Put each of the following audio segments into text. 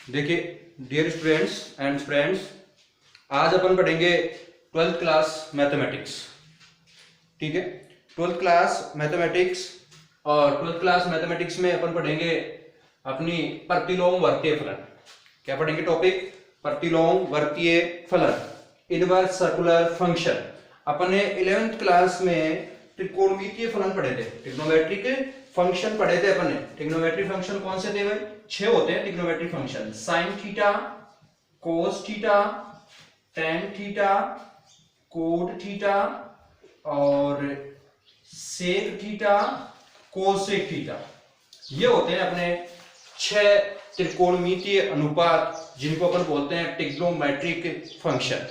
देखिए dear students and friends, आज अपन पढ़ेंगे 12th क्लास मैथमेटिक्स। ठीक है, 12th क्लास मैथमेटिक्स। और 12th क्लास मैथमेटिक्स में अपन पढ़ेंगे अपनी प्रतिलोम वर्तीय फलन। क्या पढ़ेंगे टॉपिक? प्रतिलोम वर्तीय फलन, इनवर्स सर्कुलर फंक्शन। अपन ने 11th क्लास में त्रिकोणमितीय फलन पढ़े थे, ट्रिग्नोमेट्रिक फंक्शन पढ़े थे अपन ने। ट्रिग्नोमेट्रिक फंक्शन कौन से थे भाई? 6 होते हैं trigonometric function. Sign theta, cos theta, tan theta, cot theta और सेक थीटा, कोसेक थीटा। ये होते हैं अपने 6 त्रिकोणमितीय अनुपात, जिनको अपन बोलते हैं ट्रिग्नोमेट्रिक फंक्शन।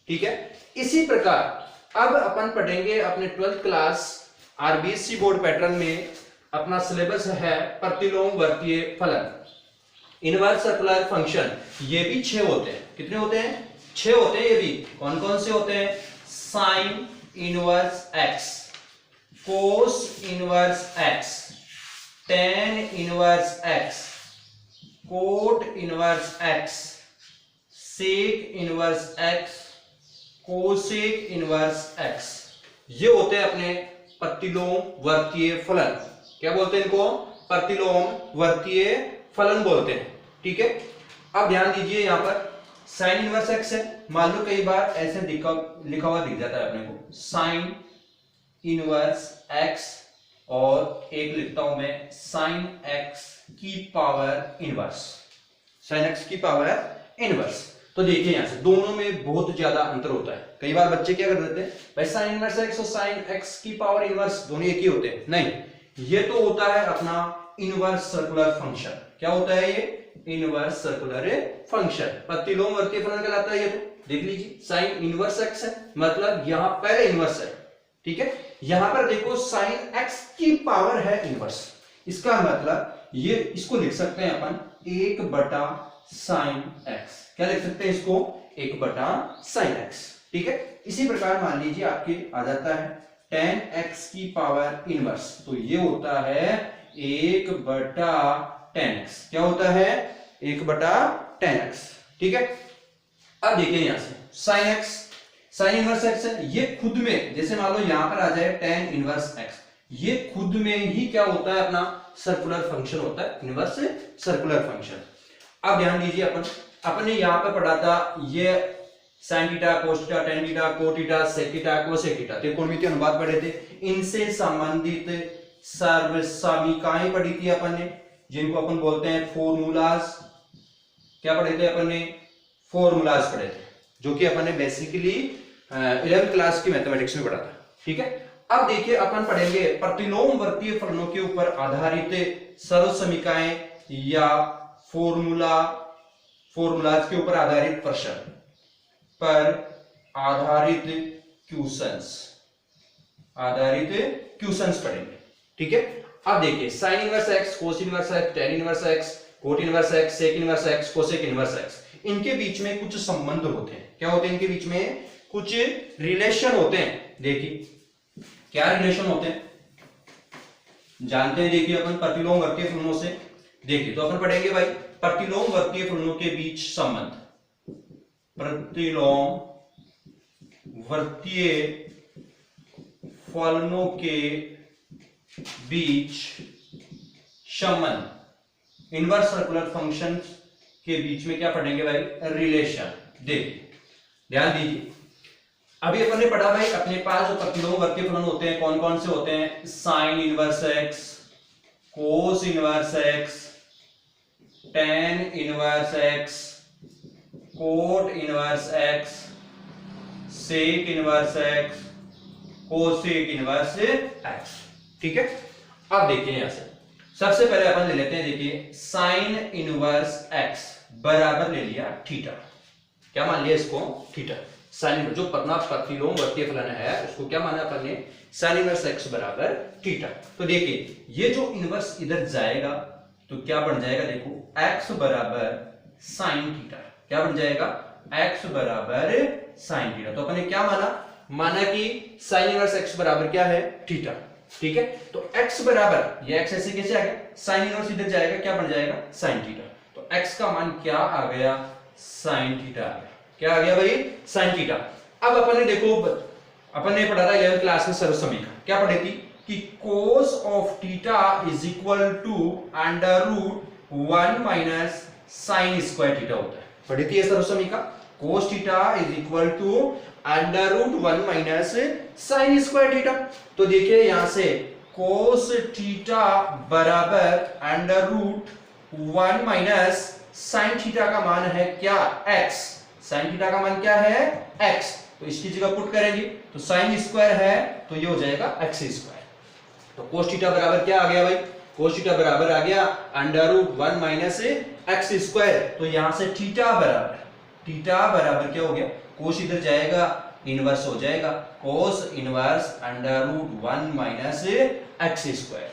ठीक है, इसी प्रकार अब अपन पढ़ेंगे अपने 12th class RBSC board pattern में। अपना सिलेबस है प्रतिलोम वर्तीय फलन, इनवर्स सर्कुलर फंक्शन। ये भी 6 होते हैं। कितने होते हैं? 6 होते हैं। ये भी कौन कौन से होते हैं? Sine inverse x, cos inverse x, tan inverse x, cot inverse x, sec inverse x, cosec inverse x. ये होते हैं अपने प्रतिलोम वर्तीय फलन। क्या बोलते हैं इनको? प्रतिलोम वर्तीय फलन बोलते हैं। ठीक है, अब ध्यान दीजिए, यहां पर साइन इनवर्स एक्स है। मान लो कई बार ऐसे लिखा हुआ दिख जाता है अपने को, साइन इनवर्स एक्स, और एक लिखता हूं मैं साइन एक्स की पावर इनवर्स, साइन एक्स की पावर इनवर्स। तो देखिए यहां से दोनों में बहुत ज्यादा अंतर होता है। कई बार बच्चे क्या कर देते हैं, भाई साइन इनवर्स एक्स और साइन एक्स की पावर इनवर्स दोनों एक ही होते हैं। नहीं, ये तो होता है अपना इनवर्स सर्कुलर फंक्शन। क्या होता है ये? Inverse circular function. प्रतिलोम वर्तीय फलन कहलाता है ये। तो देख लीजिए, साइन इनवर्स एक्स है, मतलब यहां पहले इनवर्स है। ठीक है, यहां पर देखो साइन एक्स की पावर है इनवर्स। इसका मतलब ये, इसको लिख सकते हैं अपन 1 बटा साइन एक्स। क्या लिख सकते हैं इसको? 1 बटा साइन एक्स। ठीक है, इसी प्रकार मान लीजिए आपके आ जाता है टेन एक्स की पावर इनवर्स, तो ये होता है 1 बटा टेन एक्स। क्या होता है? 1 बटा टेन एक्स। ठीक है, अब देखिए यहां से sine x, sign inverse x है। ये खुद में, जैसे मान लो यहां पर आ जाए टेन इनवर्स एक्स, ये खुद में ही क्या होता है? अपना सर्कुलर फंक्शन होता है, इनवर्स सर्कुलर फंक्शन। अब ध्यान दीजिए, अपन ने यहां पर पढ़ा था ये sine theta, cos theta, tan theta, cot theta, sec theta, cosec theta, त्रिकोणमितीय अनुपात पढ़े थे। इनसे संबंधित सर्वसमीकाएं पढ़ी थी अपन ने, जिनको अपन बोलते हैं फॉर्मूलाज। क्या पढ़े थे अपन ने? फॉर्मूलाज पढ़े थे, जो कि अपन ने बेसिकली 11th क्लास की मैथमेटिक्स में पढ़ा था। ठीक है, अब देखिए अपन पढ़ेंगे प्रतिलोम वर्तीय फलनों के ऊपर आधारित सर्वसमीकाएं या फॉर्मूलाज के ऊपर आधारित प्रश्न पर आधारित क्वेश्चंस पढ़ेंगे। ठीक है, अब देखिए sine inverse x, cos inverse x, tan inverse x, cot inverse x, sec inverse x, cosec inverse x, इनके बीच में कुछ संबंध होते हैं। क्या होते हैं? इनके बीच में कुछ रिलेशन होते हैं। देखिए क्या रिलेशन होते हैं, जानते हैं। देखिए अपन प्रतिलोम वर्तीय फलनों से, देखिए तो अपन पढ़ेंगे भाई प्रतिलोम वर्तीय फलनों के बीच संबंध। प्रतिलोम वर्तीय फलनों के बीच संबंध, इनवर्स सर्कुलर फंक्शन के बीच में क्या पढ़ेंगे भाई? रिलेशन। देखिए ध्यान दीजिए, अभी अपन ने पढ़ा भाई अपने पास जो प्रतिलोम वर्तीय फलन होते हैं कौन कौन से होते हैं? Sine inverse x, cos inverse x, tan inverse x, cot inverse x, sec inverse x, cosec inverse x. ठीक है, अब देखिए यहां से सबसे पहले अपन ले लेते हैं, देखिए साइन इनवर्स एक्स बराबर ले लिया थीटा। क्या मान लिया इसको? थीटा। साइन जो अपना प्रतिलोम वर्तीय फलन है उसको क्या माना अपन ने? साइन इनवर्स एक्स बराबर थीटा। तो देखिए ये जो इनवर्स इधर जाएगा तो क्या बन जाएगा? देखो एक्स बराबर साइन थीटा। क्या बन जाएगा? एक्स बराबर साइन थीटा। तो अपन ने क्या माना कि साइन इनवर्स एक्स बराबर क्या है? थीटा। ठीक है, तो x बराबर, ये x ऐसे कैसे आ गया? साइन इनवर्स इधर जाएगा, क्या बन जाएगा? Sine theta. तो x का मान क्या आ गया, साइन थीटा आ गया। क्या आ गया भाई, साइन थीटा। अब अपन ने देखो, अपन ने पढ़ा था 11th क्लास में सर्व समीकरण, क्या पढ़ी थी कि cos of theta is equal to under root 1 minus sine square theta होता है। पढ़ी थी ये सर्व समीकरण, cos theta is equal to under root 1 minus sine square theta. तो देखिए यहां से cos थीटा बराबर under root 1 minus sine theta का मान है क्या, x। साइन थीटा का मान क्या है, x। तो इसकी जगह पुट करेंगे तो साइन स्क्वायर है तो ये हो जाएगा x स्क्वायर। तो cos थीटा बराबर क्या आ गया भाई, cos थीटा बराबर आ गया under root 1 minus x square. तो यहां से थीटा बराबर क्या हो गया, cos इधर जाएगा इनवर्स हो जाएगा, cos inverse under root 1 minus x square.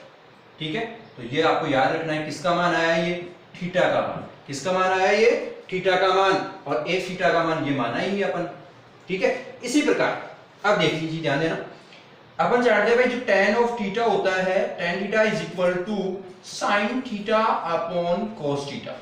ठीक है, तो ये आपको याद रखना है, किसका मान आया, ये थीटा का मान। किसका मान आया, ये थीटा का मान, और एक थीटा का मान ये माना ही अपन। ठीक है, इसी प्रकार अब देख लीजिए, ध्यान देना, अपन जानते हैं भाई जो tan ऑफ थीटा होता है, tan theta is equal to sin theta upon cos theta.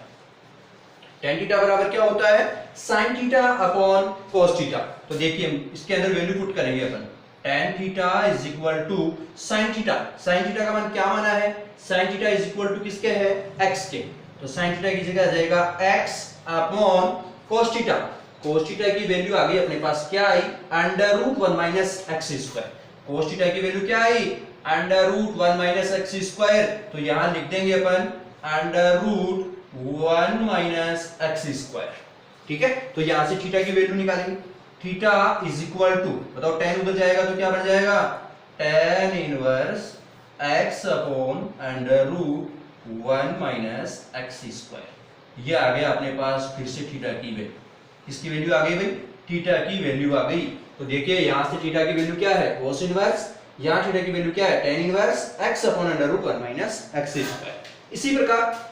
tan theta बराबर क्या होता है, sin theta upon cos theta. तो देखिए इसके अंदर वैल्यू पुट करेंगे अपन, tan theta is equal to sin theta. sin theta का मान क्या माना है, sin theta is equal to किसके है, x के। तो sin थीटा की जगह आ जाएगा x upon cos theta. cos theta की वैल्यू आ गई अपने पास, क्या आई, under root 1 minus x square. cos theta की वैल्यू क्या आई, under root 1 minus x square. तो यहां लिख देंगे अपन under root 1 minus x square. ठीक है, तो यहां से थीटा की वैल्यू निकालेंगे, थीटा इज इक्वल टू, बताओ tan उधर जाएगा तो क्या बन जाएगा, tan inverse x upon under root 1 minus x square. ये आ गया अपने पास फिर से थीटा की वैल्यू। किसकी वैल्यू आ गई भाई, थीटा की वैल्यू आ गई। तो देखिए यहां से थीटा की वैल्यू क्या है, cos इनवर्स, यहां थीटा की वैल्यू क्या है, tan inverse x upon under root 1 minus x square. इसी प्रकार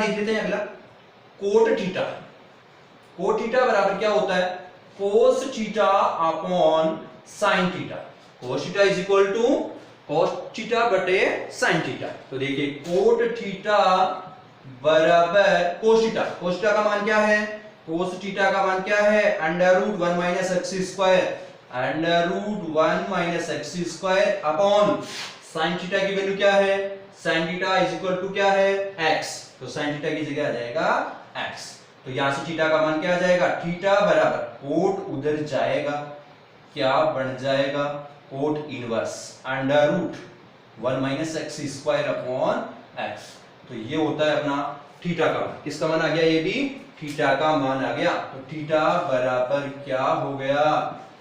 देख लेते हैं अगला, cot थीटा। cot थीटा बराबर क्या होता है, cos theta upon sin theta. cos theta is equal to cos theta बटे sin थीटा। तो देखिए cot थीटा बराबर cos थीटा, cos थीटा का मान क्या है, cos थीटा का मान क्या है, under root 1 minus x square, under root 1 minus x square upon sin theta की वैल्यू क्या है, sin theta is equal to क्या है, x। तो sin थीटा की जगह आ जाएगा x। तो यहां से थीटा का मान क्या आ जाएगा, थीटा बराबर cot उधर जाएगा, क्या बन जाएगा, cot inverse under root 1 minus x square upon x। तो ये होता है अपना थीटा का मान। किसका मान आ गया, ये भी थीटा का मान आ गया। तो थीटा बराबर क्या हो गया,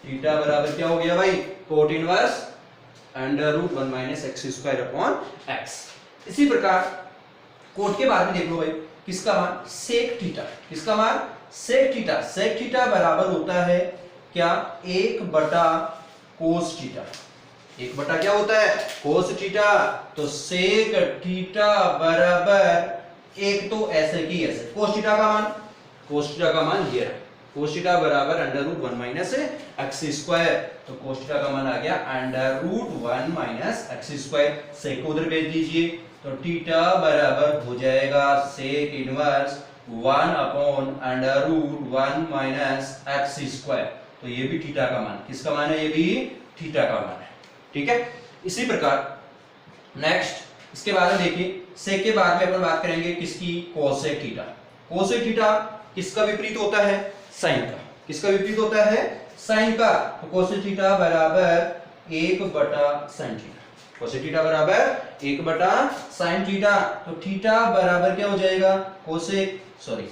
थीटा बराबर क्या हो गया भाई, cot inverse under root 1 minus x square upon x। इसी प्रकार cot के बाद में देख लो भाई, किसका मान, sec थीटा। किसका मान, sec थीटा। sec थीटा बराबर होता है क्या, 1 बटा cos थीटा। 1 बटा क्या होता है, cos थीटा। तो sec थीटा बराबर 1 तो ऐसे की ऐसे, cos थीटा का मान, cos थीटा का मान ये रहा, cos थीटा बराबर under root 1 minus x square. तो cos थीटा का मान आ गया under root 1 minus x square. sec को उधर भेज दीजिए, तो थीटा बराबर हो जाएगा sec inverse 1 upon under root 1 minus x square. तो ये भी थीटा का मान, किसका मान है, ये भी थीटा का मान है। ठीक है, इसी प्रकार नेक्स्ट इसके बाद में देखिए, सेक के बाद में अपन बात करेंगे किसकी, कोसेक थीटा। कोसेक थीटा किसका विपरीत होता है, साइन का। किसका विपरीत होता है, साइन का। तो कोसेक थीटा बराबर 1 बटा साइन थीटा। कोसेक थीटा बराबर 1 बटा साइन थीटा। तो थीटा बराबर क्या हो जाएगा, कोसेक, सॉरी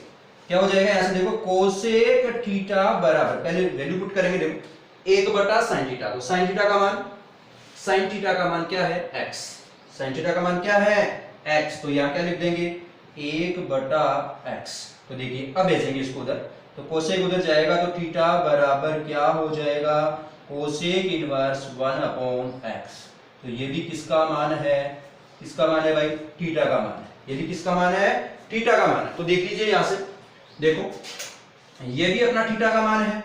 क्या हो जाएगा, यहां से देखो कोसेक थीटा बराबर, पहले वैल्यू पुट करेंगे, देखो 1 बटा साइन थीटा। तो साइन थीटा का मान, साइन थीटा का मान क्या है, x। साइन थीटा का मान क्या है, x। तो यहां क्या लिख देंगे, 1 बटा x। तो देखिए अब भेजेंगे इसको उधर, तो कोसेक उधर जाएगा, तो थीटा बराबर क्या हो जाएगा, कोसेक इनवर्स 1 अपॉन x। तो ये भी किसका मान है, किसका मान है भाई, थीटा का मान है। ये भी किसका मान है, थीटा का मान है। तो देख लीजिए यहां से, देखो ये भी अपना थीटा का मान है,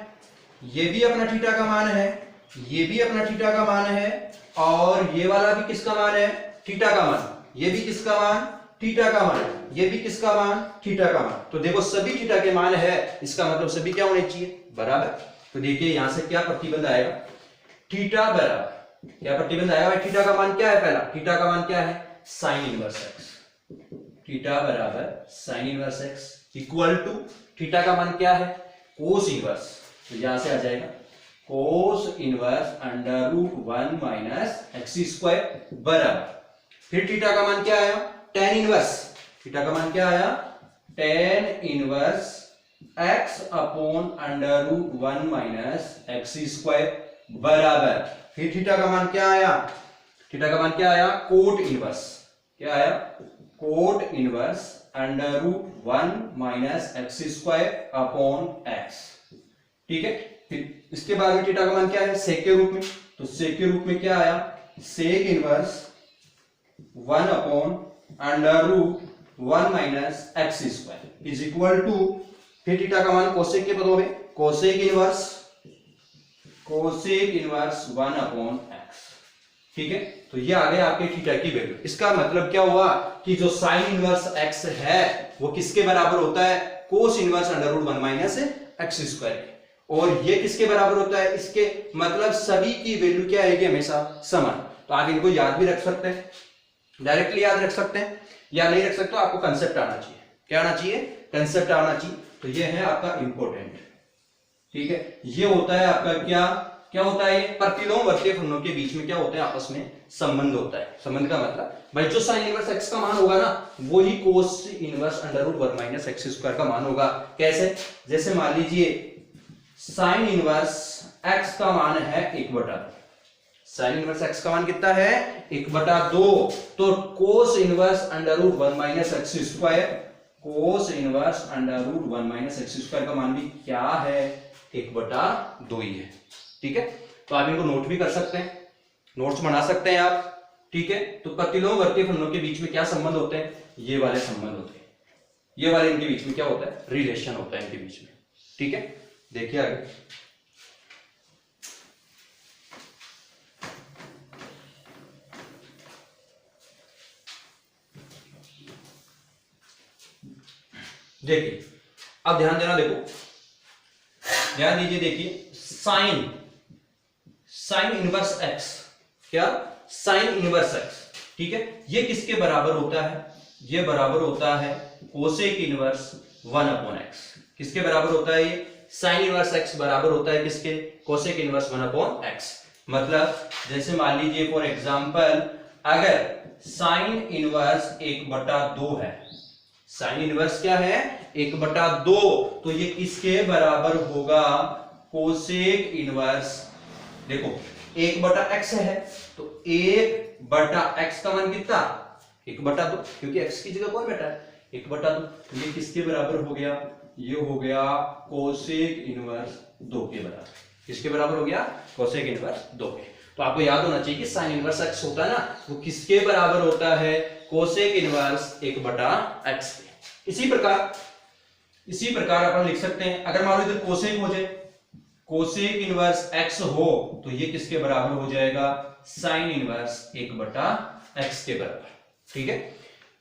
ये भी अपना थीटा का मान है, ये भी अपना थीटा का मान है, और ये वाला भी किसका मान है, थीटा का मान। ये भी किसका मान, थीटा का मान, ये भी किसका मान, थीटा का मान। तो देखो सभी थीटा के मान है, इसका मतलब सभी क्या होने चाहिए, बराबर। तो देखिए यहां से क्या प्रतिबंध आएगा, थीटा बराबर, क्या प्रतिबंध आएगा भाई, थीटा का मान क्या है, पहला थीटा का मान क्या है, साइन इनवर्स एक्स, थीटा बराबर sine inverse x equal to theta का मान क्या है, कोस इनवर्स। तो यहां से आ जाएगा cos inverse under root 1 minus x square बराबर, फिर थीटा का मान क्या आया, टेन इनवर्स, थीटा का मान क्या आया, tan inverse x upon under root 1 minus x square बराबर, फिर थीटा का मान क्या आया, थीटा का मान क्या आया, कोट इनवर्स, क्या आया, cot inverse under root 1 minus x square upon x. ठीक है, फिर इसके बाद में थीटा का मान क्या है, सेक के रूप में, तो सेक के रूप में क्या आया, sec inverse 1 upon under root 1 minus x square is equal to, फिर थीटा का मान कोसेक के पदों में, कोसेक इनवर्स 1 अपॉन एक्स। ठीक है, तो ये आ गया आपके थीटा की वैल्यू। इसका मतलब क्या हुआ कि जो साइन इनवर्स एक्स है वो किसके बराबर होता है, cos inverse under root 1 minus x square, और ये किसके बराबर होता है, इसके मतलब सभी की वैल्यू क्या है, हमेशा समान। तो आप इनको याद भी रख सकते हैं, डायरेक्टली याद रख सकते हैं, या नहीं रख सकते तो आपको कंसेप्ट आना चाहिए, क्या आना चाहिए, कंसेप्ट आना चाहिए। तो ये है आपका इंपॉर्टेंट। ठीक है, ये होता है आपका क्या क्या होता है, ये प्रतिलोम वर्तीय फलनों के बीच में क्या होता है, आपस में संबंध होता है। संबंध का मतलब भाई जो साइन इनवर्स एक्स का मान होगा ना, वो ही cos inverse under root 1 minus x square का मान होगा। कैसे, जैसे मान लीजिए साइन इनवर्स एक्स का मान है 1/2, साइन इनवर्स एक्स का मान कितना है, 1/2, तो cos inverse under root 1 minus x square, cos inverse under root 1 minus x square का मान भी क्या है, 1/2 ही है। ठीक है, तो आप इनको नोट भी कर सकते हैं, नोट्स बना सकते हैं आप। ठीक है, तो प्रतिलोम वर्तीय फलनों के बीच में क्या संबंध होते हैं, ये वाले संबंध होते हैं, ये वाले इनके बीच में क्या होता है, रिलेशन होता है इनके बीच में। ठीक है, देखिए आगे, देखिए अब ध्यान देना, देखो ध्यान दीजिए, देखिए साइन इनवर्स एक्स, क्या साइन इनवर्स एक्स, ठीक है, ये किसके बराबर होता है, ये बराबर होता है कोसेक इनवर्स 1 अपॉन एक्स। किसके बराबर होता है ये, साइन इनवर्स एक्स बराबर होता है किसके, कोसेक इनवर्स 1 अपॉन एक्स। मतलब जैसे मान लीजिए फॉर एग्जांपल, अगर साइन इनवर्स 1/2 है, साइन इनवर्स क्या है, 1/2, तो ये किसके बराबर होगा, कोसेक इनवर्स, देखो 1/x है, तो 1/x का मान कितना, 1/2, क्योंकि x की जगह कौन बैठा है, 1/2, तो ये किसके बराबर हो गया, ये हो गया कोसेक इनवर्स 2 के बराबर। किसके बराबर हो गया, कोसेक इनवर्स 2 के। तो आपको याद होना चाहिए कि साइन इनवर्स x होता है ना, वो किसके बराबर होता है, कोसेक इनवर्स 1/x के। इसी प्रकार अपन लिख सकते हैं, अगर मान लो इधर कोसेक हो जाए, कोसेक इनवर्स x हो, तो ये किसके बराबर हो जाएगा, साइन इनवर्स 1/x के बराबर। ठीक है,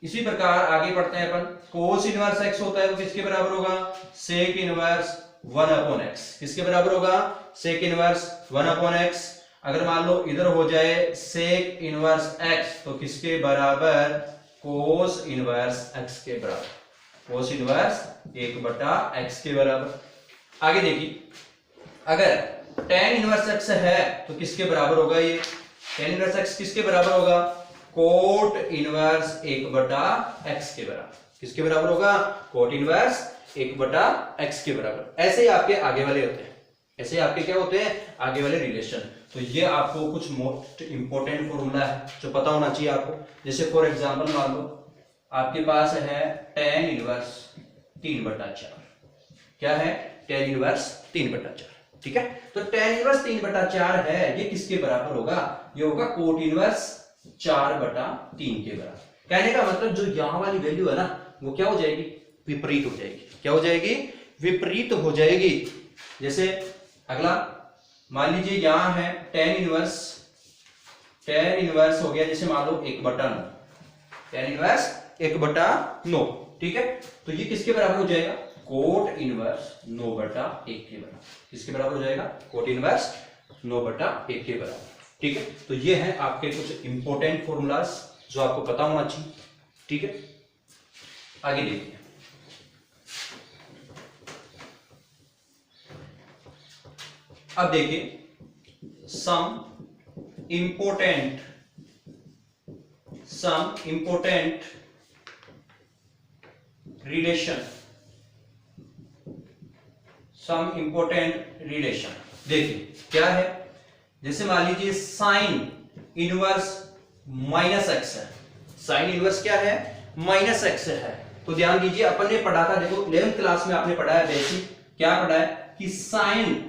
इसी प्रकार आगे बढ़ते हैं अपन, कोस इनवर्स x होता है तो किसके बराबर होगा, सेक इनवर्स 1 अपॉन x। किसके बराबर होगा, सेक इनवर्स 1 अपॉन x। अगर मान लो इधर हो जाए सेक इनवर्स x, तो किसके बराबर, कोस इनवर्स x के बराबर, कोस इनवर्स 1/x के बराबर। आगे देखिए, अगर tan इनवर्स x है तो किसके बराबर होगा, ये tan इनवर्स x किसके बराबर होगा, कोट इनवर्स 1/x के बराबर। किसके बराबर होगा, कोट इनवर्स 1/x के बराबर। ऐसे ही आपके आगे वाले होते हैं, ऐसे आपके क्या होते हैं, आगे वाले रिलेशन। तो ये आपको कुछ मोस्ट इंपॉर्टेंट फॉर्मूला है जो पता होना चाहिए आपको। जैसे फॉर एग्जांपल मान लो आपके पास है tan इनवर्स 3/4, क्या है, tan इनवर्स 3/4। ठीक है, तो tan इनवर्स 3/4 है, ये किसके बराबर होगा, ये होगा कोट इनवर्स 4/3 के बराबर। कहने का मतलब जो यहां वाली वैल्यू है ना, वो क्या हो जाएगी, विपरीत हो जाएगी। क्या हो जाएगी, विपरीत हो जाएगी। जैसे अगला मान लीजिए यहां है tan इनवर्स हो गया, जैसे मान लो 1/9, tan इनवर्स 1/9, ठीक है। तो ये किसके बराबर हो जाएगा, कोट इनवर्स 9/1 के बराबर। किसके बराबर हो जाएगा, कोट इनवर्स 9/1 के बराबर, ठीक है। तो ये है आपके कुछ इंपॉर्टेंट फॉर्मूलाज जो आपको पता होना चाहिए, ठीक है। आगे देखिए, अब देखिए some important relation, some important relation. देखिए क्या है, जैसे मान लीजिए साइन इनवर्स -x है, साइन इनवर्स क्या है, -x है। तो ध्यान दीजिए, अपन ने पढ़ा था, देखो 11th क्लास में आपने पढ़ा है बेसिक, क्या पढ़ा है कि साइन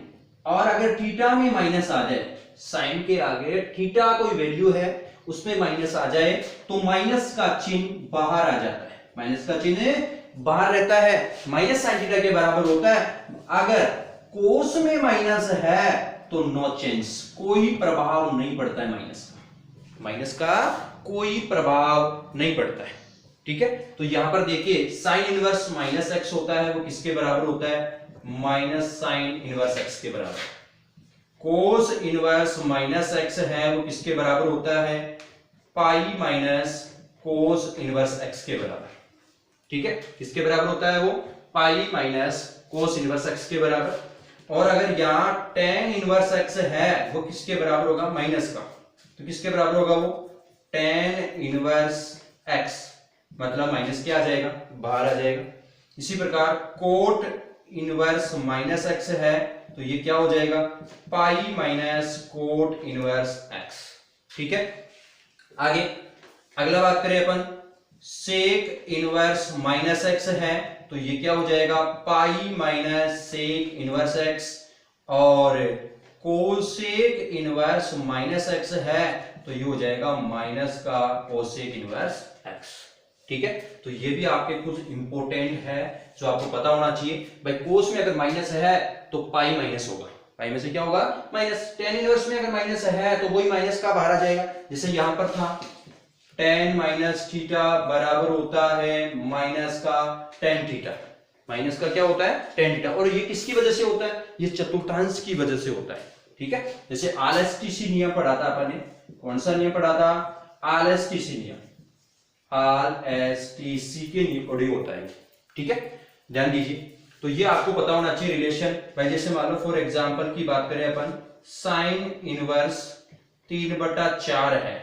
और अगर थीटा में माइनस आ जाए, साइन के आगे थीटा कोई वैल्यू है उसमें माइनस आ जाए तो माइनस का चिन्ह बाहर आ जाता है, माइनस का चिन्ह बाहर रहता है, माइनस साइन थीटा के बराबर होता है। अगर कोस में माइनस है तो नो चेंज, कोई प्रभाव नहीं पड़ता है माइनस का कोई प्रभाव नहीं पड़ता है, ठीक है। तो यहां पर देखिए साइन इनवर्स -x होता है, वो किसके बराबर होता है, माइनस साइन इनवर्स x के बराबर। कोस इनवर्स -x है, वो किसके बराबर होता है, pi minus cos inverse x के बराबर, ठीक है। किसके बराबर होता है वो, pi minus cos inverse x के बराबर। और अगर यहां tan इनवर्स x है, वो किसके बराबर होगा, माइनस का, तो किसके बराबर होगा वो, tan इनवर्स x, मतलब माइनस क्या आ जाएगा, बाहर आ जाएगा। इसी प्रकार कोट इनवर्स -x है, तो ये क्या हो जाएगा, pi minus cot inverse x, ठीक है। आगे अगला बात करें अपन, सेक इनवर्स -x है, तो ये क्या हो जाएगा, pi minus sec inverse x। और कोसेक इनवर्स -x है, तो ये हो जाएगा माइनस का कोसेक इनवर्स x, ठीक है। तो ये भी आपके कुछ इंपॉर्टेंट है जो आपको पता होना चाहिए। भाई कोस में अगर माइनस है तो पाई माइनस होगा, पाई में से क्या होगा, माइनस। टेन इनवर्स में अगर माइनस है तो वही माइनस का बाहर आ जाएगा, जैसे यहां पर था tan माइनस थीटा बराबर होता है माइनस का tan थीटा, माइनस का क्या होता है, tan थीटा। और ये किसकी वजह से होता है, ये चतुर्थांश की वजह से होता है, ठीक है। जैसे RSTC नियम पढ़ा था अपन ने, कौन सा नियम पढ़ा था, RSTC नियम, RSTC के नियम पढ़ी होता है, ठीक है, ध्यान दीजिए। तो ये आपको पता होना चाहिए रिलेशन। भाई जैसे मान लो फॉर एग्जांपल की बात करें अपन, साइन इनवर्स 3/4 है,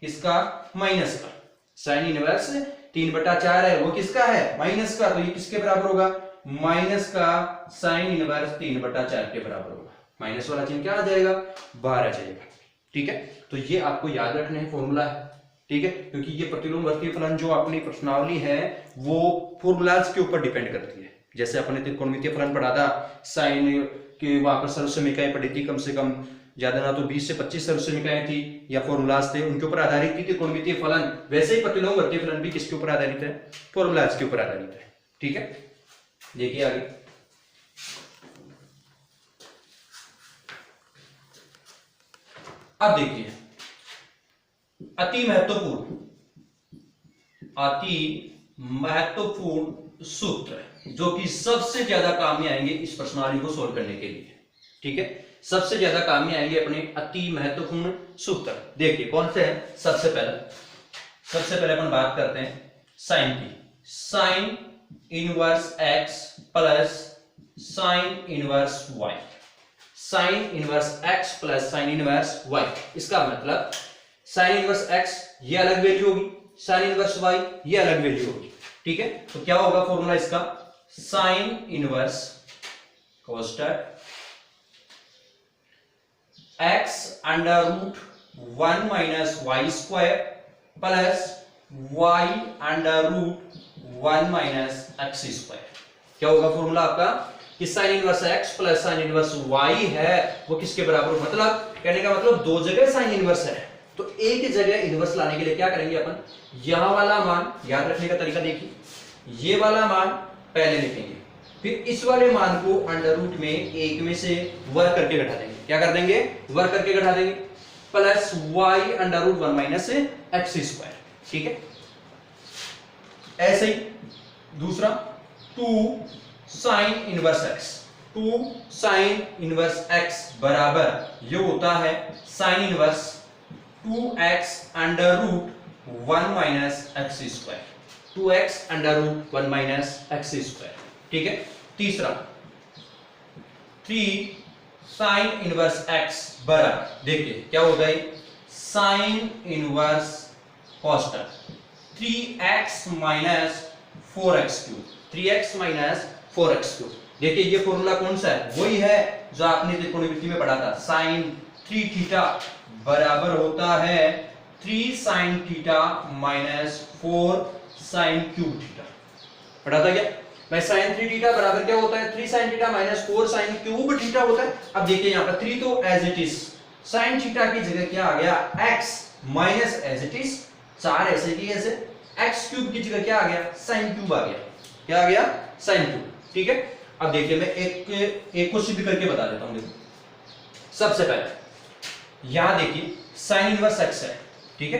किसका, माइनस का। साइन इनवर्स 3/4 है, वो किसका है, माइनस का। तो ये किसके बराबर होगा, माइनस का साइन इनवर्स 3/4 के बराबर होगा। माइनस वाला चिन्ह क्या आ जाएगा, बाहर आ जाएगा, ठीक है। तो ये आपको याद रखना है, फॉर्मूला है, ठीक है, क्योंकि ये प्रतिलोमवर्ती फलन जो अपनी प्रश्नावली है वो फॉर्मूलाज के ऊपर डिपेंड करती है। जैसे अपने त्रिकोणमितीय फलन पढ़ा था, साइन के वहां पर सर्वसमीकाएं पढ़ी थी, कम से कम ज्यादा ना तो 20 से 25 सर्वसमीकाएं थी या फॉर्मूलाज थे, उनके ऊपर आधारित थी त्रिकोणमितीय फलन। वैसे ही प्रतिलोमवर्ती फलन भी किसके ऊपर आधारित है, फॉर्मूलाज के ऊपर आधारित है, ठीक है। देखिए आगे, अब देखिए अति महत्वपूर्ण सूत्र जो कि सबसे ज्यादा काम में आएंगे इस प्रश्नावली को सोल्व करने के लिए, ठीक है। सबसे ज्यादा काम में आएंगे अपने अति महत्वपूर्ण सूत्र। देखिए कौन से हैं, सबसे पहले अपन बात करते हैं साइन की। Sign inverse x plus sin inverse y, sign inverse x plus sin inverse y। इसका मतलब साइन इनवर्स x ये अलग वैल्यू होगी, साइन इनवर्स y ये अलग वैल्यू होगी, ठीक है। तो क्या होगा फॉर्मूला इसका, साइन इनवर्स कोष्टक x under root 1 minus Y square plus y under root 1 minus x square. क्या होगा फॉर्मूला आपका कि sin inverse x plus sin inverse y है वो किसके बराबर, मतलब कहने का मतलब दो जगह साइन इनवर्स है तो एक जगह इनवर्स लाने के लिए क्या करेंगे अपन, यहां वाला मान याद रखने का तरीका देखिए, ये वाला मान पहले लिखेंगे, फिर इस वाले मान को अंडर रूट में एक में से वर्ग करके घटा देंगे। क्या कर देंगे, वर्ग करके घटा देंगे, plus y under root 1 minus x square, ठीक है। ऐसे ही दूसरा 2 sine inverse x, 2 sine inverse x बराबर ये होता है sine inverse 2x under root 1 minus x square, 2x under root 1 minus x square. ठीक है। तीसरा 3 साइन इनवर्स एक्स बराबर देखिए क्या होगा ये sine inverse cost and 3x minus 4x cube, 3x minus 4x cube. देखिए ये फॉर्मूला कौन सा है, वही है जो आपने त्रिकोणमिति में पढ़ा था, साइन 3 थीटा बराबर होता है 3 sine theta minus 4 sine cube theta. पढ़ा था क्या भाई? साइन 3 थीटा बराबर क्या होता है 3 sine theta minus 4 sine cube theta होता है। अब देखिए यहाँ पर 3 तो as it is, sine theta की जगह क्या आ गया x minus as it is 4 ऐसे की ऐसे, x क्यूब की जगह क्या आ गया साइन क्यूब आ गया, क्या आ गया साइन क्यूब। ठीक है। अब देखिए मैं एक को सिद्ध करके बता देता हूं। देखो सबसे पहले यहां देखिए साइन इनवर्स x है। ठीक है।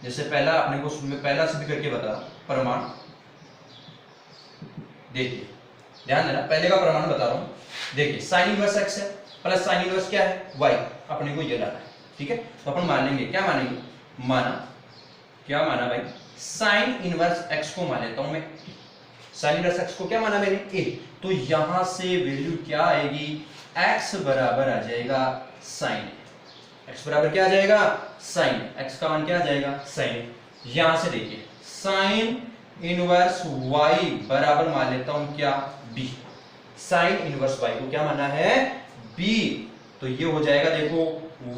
जैसे पहला आपने को पहला सिद्ध करके बता प्रमाण, देखिए ध्यान देना पहले का प्रमाण बता रहा हूं। देखिए साइन इनवर्स x है प्लस साइन इनवर्स क्या है y, अपने को ये लाना है। ठीक है। तो अपन मान लेंगे, क्या मानेंगे, माना क्या माना भाई साइन इनवर्स x को मान लेता हूं मैं, साइन इनवर्स x को क्या माना मैंने a, तो यहां से वैल्यू क्या आएगी x बराबर आ जाएगा साइन, x बराबर क्या आ जाएगा साइन, x का मान क्या आ जाएगा साइन। यहां से देखिए साइन इनवर्स y बराबर मान लेता हूं क्या b, साइन इनवर्स y को क्या माना है b, तो ये हो जाएगा देखो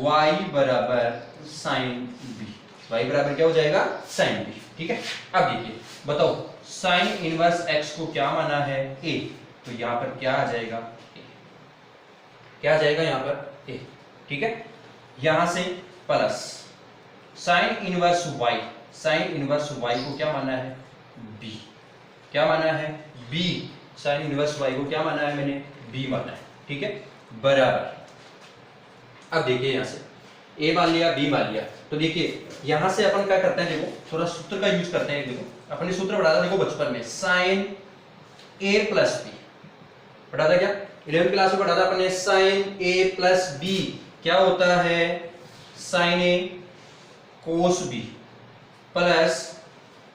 y बराबर साइन b, y बराबर क्या हो जाएगा साइन b। ठीक है। अब देखिए बताओ साइन इनवर्स x को क्या माना है a, तो यहां पर क्या आ जाएगा a, क्या आ जाएगा यहां पर a। ठीक है। यहां से plus sin inverse y, sign inverse y को क्या माना है b, क्या माना है b, साइन इनवर्स y को क्या माना है मैंने b माना है। ठीक है। बराबर अब देखिए यहां से a मान लिया b मान लिया, तो देखिए यहां से अपन क्या करते हैं, देखो थोड़ा सूत्र का यूज करते हैं। देखो अपने सूत्र पढ़ा था देखो बचपन में, साइन a प्लस b पढ़ा था क्या, 11वीं क्लास में पढ़ा था अपने, साइन a प्लस b क्या होता है sine a cos b plus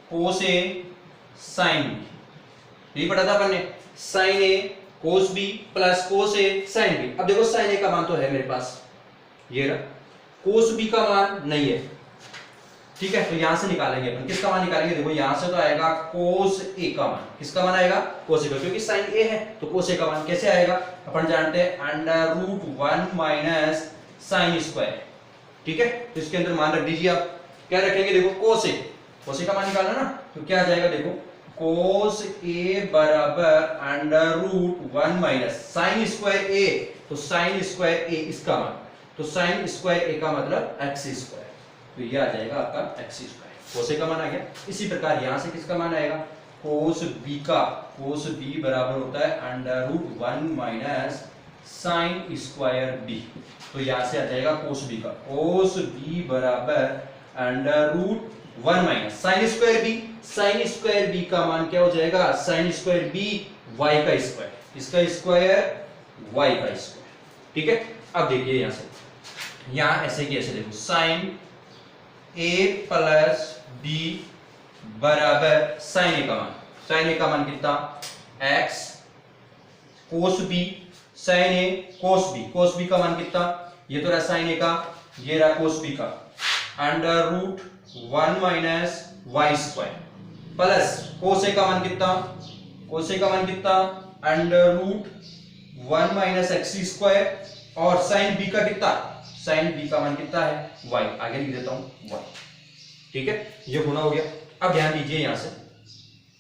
cos a sine b, ये पढ़ा था अपन ने, sine a cos b plus cos a sine b। अब देखो साइन a का मान तो है मेरे पास, ये रहा, कोस b का मान नहीं है। ठीक है। तो यहां से निकालेंगे अपन, किसका मान निकालेंगे, देखो यहां से तो आएगा कोस a का मान, किसका मान आएगा कोस a का, क्योंकि साइन a है तो कोस a का मान कैसे आएगा, अपन जानते हैं under root 1 minus sine square. ठीक है। तो इसके अंदर मान रख दीजिए आप, क्या रखेंगे देखो कोस a का मान निकालना ना, तो क्या आ जाएगा देखो कोस a बराबर under root 1 minus sine square a, तो साइन स्क्वायर a इसका मान, तो साइन स्क्वायर a का मतलब एक्स स्क्वायर, तो ये आ जाएगा आपका एक्स स्क्वायर, कोस a का मान आ गया। इसी प्रकार यहां से किसका मान आएगा कोस b का, कोस b बराबर होता है under root 1 minus sine square b, तो यहां से आ जाएगा कोस b का, कोस b बराबर under root 1 minus sine square b, sine square b का मान क्या हो जाएगा साइन स्क्वायर b y का स्क्वायर, इसका स्क्वायर y का स्क्वायर। ठीक है। अब देखिए यहां से, यहां ऐसे की ऐसे देखो साइन a प्लस b बराबर साइन a का मान, साइन a का मान कितना x cos b, sine a cos b, cos b का मान कितना, ये तो रहा साइन a का, ये रहा कोस b का, under root 1 minus Y square plus cos a का मान कितना, कोस a का मान कितना under root 1 minus x square, और साइन b का कितना, साइन b का मान कितना है y, आगे लिख देता हूं y। ठीक है। ये गुणा हो गया। अब ध्यान दीजिए यहां से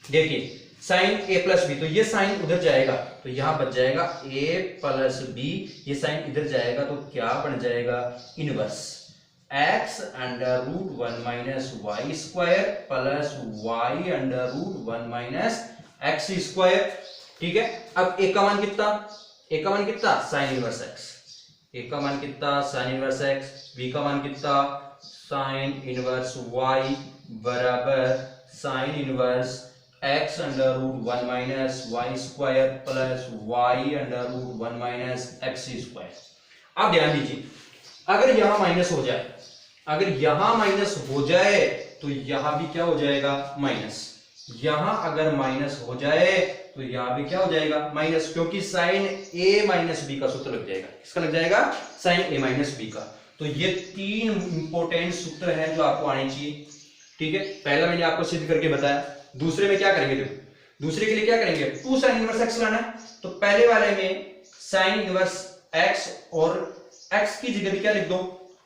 देखिए साइन a प्लस b, तो ये साइन उधर जाएगा तो यहां बच जाएगा a प्लस b, ये साइन इधर जाएगा तो क्या बन जाएगा inverse x under root 1 minus Y square plus y under root 1 minus x square. ठीक है। अब a का मान कितना, a का मान कितना साइन इनवर्स x, a का मान कितना साइन इनवर्स x, b का मान कितना साइन इनवर्स y बराबर sine inverse x under root 1 minus Y square plus y under root 1 minus x square. अब ध्यान दीजिए, अगर यहां माइनस हो जाए, अगर यहां माइनस हो जाए तो यहां भी क्या हो जाएगा, माइनस। यहां अगर माइनस हो जाए तो यहां भी क्या हो जाएगा, माइनस, क्योंकि साइन a माइनस बी का सूत्र लग जाएगा। किसका लग जाएगा, साइन a माइनस बी का। तो ये तीन इंपॉर्टेंट सूत्र हैं जो आपको आने चाहिए। ठीक है, पहला मैंने आपको सिद्ध करके बताया। दूसरे में क्या करेंगे, देखो दूसरे के लिए क्या करेंगे, 2 साइन इनवर्स एक्स लाना है। तो पहले वाले में साइन इनवर्स एक्स और एक्स की जगह भी क्या लिख दो,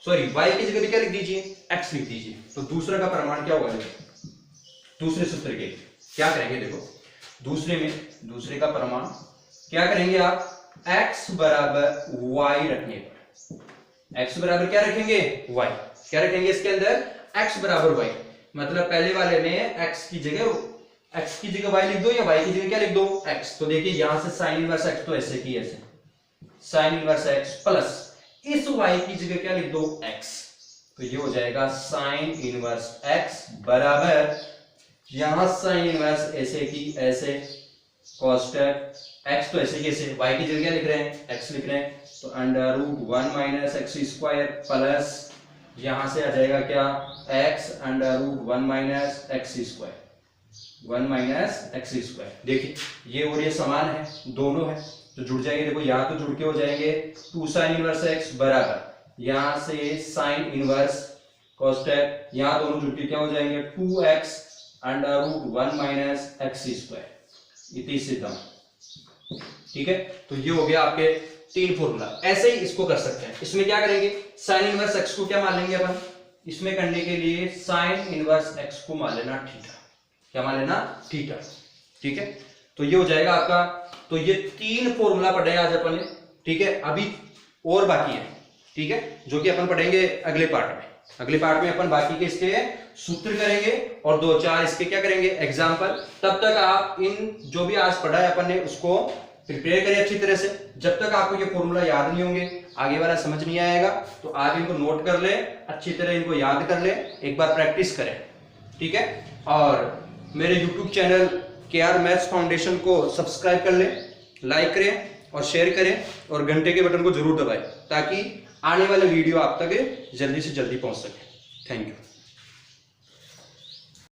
सॉरी y की जगह भी क्या लिख दीजिए, x लिख दीजिए। तो दूसरा का प्रमाण क्या होगा, दूसरे सूत्र के क्या करेंगे, देखो दूसरे में दूसरे का प्रमाण क्या करेंगे आप, x बराबर y रखने पर, x बराबर क्या रखेंगे, y, क्या रखेंगे इसके अंदर, x बराबर y। मतलब पहले वाले में x की जगह y लिख दो या y की जगह क्या लिख दो, x। तो देखिए यहां से साइन इनवर्स x तो ऐसे की ऐसे, साइन इनवर्स x प्लस इस y की जगह क्या लिख दो, x। तो ये हो जाएगा साइन इनवर्स x बराबर, यहां साइन इनवर्स ऐसे की ऐसे, कोसेक x तो ऐसे की ऐसे, y की जगह क्या लिख रहे हैं, x लिख रहे हैं। तो under root 1 minus x square plus यहां से आ जाएगा क्या, x under root 1 minus x square, 1 minus x square. देखिए ये और ये समान है, दोनों है तो जुड़ जाएंगे। देखो यहाँ तो जुड़ के हो जाएंगे 2 साइन इनवर्स x बराबर यहां से साइन इनवर्स कोसेक, यहां दोनों जुड़ के क्या हो जाएंगे, 2x under root 1 minus x square, इति सिद्धम। ठीक है, तो ये हो गया आपके 3 फॉर्मूला। ऐसे ही इसको कर सकते हैं। इसमें क्या करेंगे, साइन इनवर्स x को क्या मान लेंगे अपन, इसमें करने के लिए साइन इनवर्स x को मान लेना थीटा, क्या मान लेना, थीटा। ठीक है, तो ये हो जाएगा आपका। तो ये 3 फॉर्मूला पढ़े आज अपन ने। ठीक है, अभी और बाकी है, ठीक है, जो कि अपन पढ़ेंगे अगले पार्ट में। अगले पार्ट में अपन बाकी के इसके सूत्र करेंगे और 2-4 इसके क्या करेंगे, एग्जाम्पल। तब तक आप इन जो भी आज पढ़ा है अपन ने उसको प्रिपेयर करें अच्छी तरह से। जब तक आपको ये फॉर्मूला याद नहीं होंगे, आगे वाला समझ नहीं आएगा, तो आप इनको नोट कर ले, अच्छी तरह इनको याद कर ले, एक बार प्रैक्टिस करें। ठीक है, और मेरे YouTube channel KR maths foundation को सब्सक्राइब कर लें, लाइक करें और शेयर करें और घंटे के बटन को जरूर दबाएं ताकि आने वाले वीडियो आप तक जल्दी से जल्दी पहुंच सके। Thank you.